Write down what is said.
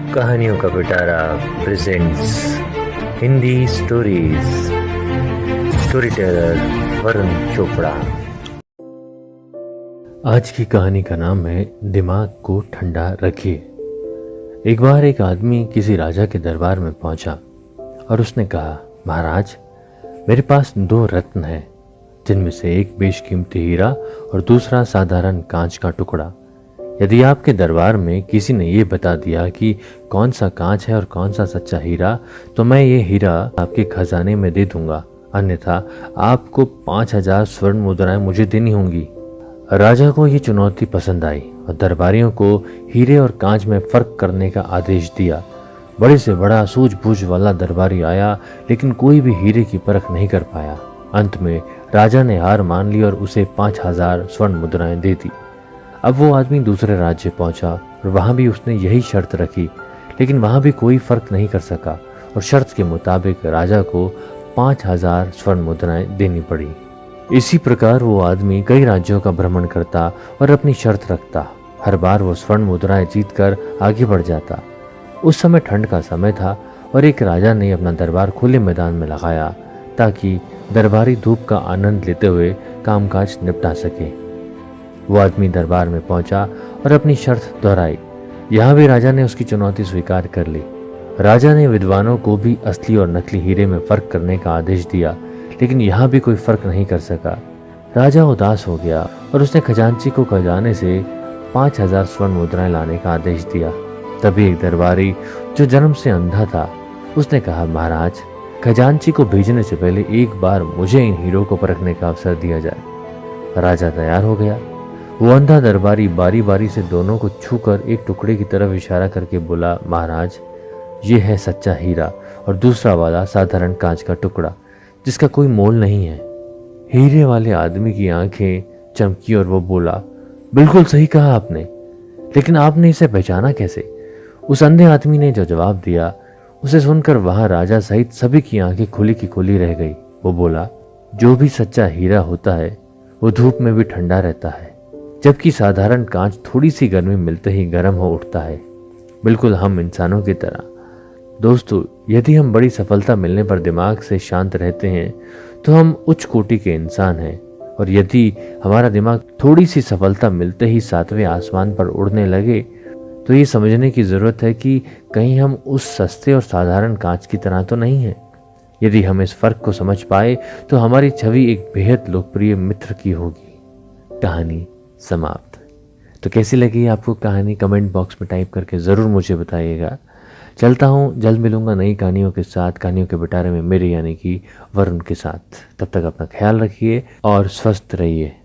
कहानियों का पिटारा presents Hindi stories. Story teller Varun Chopra. आज की कहानी का नाम है दिमाग को ठंडा रखिए। एक बार एक आदमी किसी राजा के दरबार में पहुंचा और उसने कहा, महाराज, मेरे पास 2 रत्न हैं, जिनमें से एक बेशकीमती हीरा और दूसरा साधारण कांच का टुकड़ा। यदि आपके दरबार में किसी ने यह बता दिया कि कौन सा कांच है और कौन सा सच्चा हीरा, तो मैं ये हीरा आपके खजाने में दे दूंगा, अन्यथा आपको 5000 स्वर्ण मुद्राएं मुझे देनी होंगी। राजा को ये चुनौती पसंद आई और दरबारियों को हीरे और कांच में फर्क करने का आदेश दिया। बड़े से बड़ा सूझबूझ वाला दरबारी आया, लेकिन कोई भी हीरे की परख नहीं कर पाया। अंत में राजा ने हार मान ली और उसे 5000 स्वर्ण मुद्राएं दे दी। अब वो आदमी दूसरे राज्य पहुंचा और वहां भी उसने यही शर्त रखी, लेकिन वहां भी कोई फर्क नहीं कर सका और शर्त के मुताबिक राजा को 5000 स्वर्ण मुद्राएं देनी पड़ी। इसी प्रकार वो आदमी कई राज्यों का भ्रमण करता और अपनी शर्त रखता। हर बार वो स्वर्ण मुद्राएं जीतकर आगे बढ़ जाता। उस समय ठंड का समय था और एक राजा ने अपना दरबार खुले मैदान में लगाया ताकि दरबारी धूप का आनंद लेते हुए कामकाज निपटा सके। वो आदमी दरबार में पहुंचा और अपनी शर्त दोहराई। यहाँ भी राजा ने उसकी चुनौती स्वीकार कर ली। राजा ने विद्वानों को भी असली और नकली हीरे में फर्क करने का आदेश दिया, लेकिन यहाँ भी कोई फर्क नहीं कर सका। राजा उदास हो गया और उसने खजांची को खजाने से 5000 स्वर्ण मुद्राएं लाने का आदेश दिया। तभी एक दरबारी जो जन्म से अंधा था, उसने कहा, महाराज, खजांची को भेजने से पहले एक बार मुझे इन हीरों को परखने का अवसर दिया जाए। राजा तैयार हो गया। वो अंधा दरबारी बारी बारी से दोनों को छूकर एक टुकड़े की तरफ इशारा करके बोला, महाराज, ये है सच्चा हीरा और दूसरा वाला साधारण कांच का टुकड़ा जिसका कोई मोल नहीं है। हीरे वाले आदमी की आंखें चमकी और वो बोला, बिल्कुल सही कहा आपने, लेकिन आपने इसे पहचाना कैसे? उस अंधे आदमी ने जो जवाब दिया, उसे सुनकर वहां राजा सहित सभी की आंखें खुली की खुली रह गई। वो बोला, जो भी सच्चा हीरा होता है वो धूप में भी ठंडा रहता है, जबकि साधारण कांच थोड़ी सी गर्मी मिलते ही गर्म हो उठता है, बिल्कुल हम इंसानों की तरह। दोस्तों, यदि हम बड़ी सफलता मिलने पर दिमाग से शांत रहते हैं तो हम उच्च कोटि के इंसान हैं, और यदि हमारा दिमाग थोड़ी सी सफलता मिलते ही 7वें आसमान पर उड़ने लगे तो ये समझने की जरूरत है कि कहीं हम उस सस्ते और साधारण कांच की तरह तो नहीं है। यदि हम इस फर्क को समझ पाए तो हमारी छवि एक बेहद लोकप्रिय मित्र की होगी। कहानी समाप्त। तो कैसी लगी आपको कहानी? कमेंट बॉक्स में टाइप करके ज़रूर मुझे बताइएगा। चलता हूँ, जल्द मिलूंगा नई कहानियों के साथ, कहानियों के पिटारे में मेरे यानी कि वरुण के साथ। तब तक अपना ख्याल रखिए और स्वस्थ रहिए।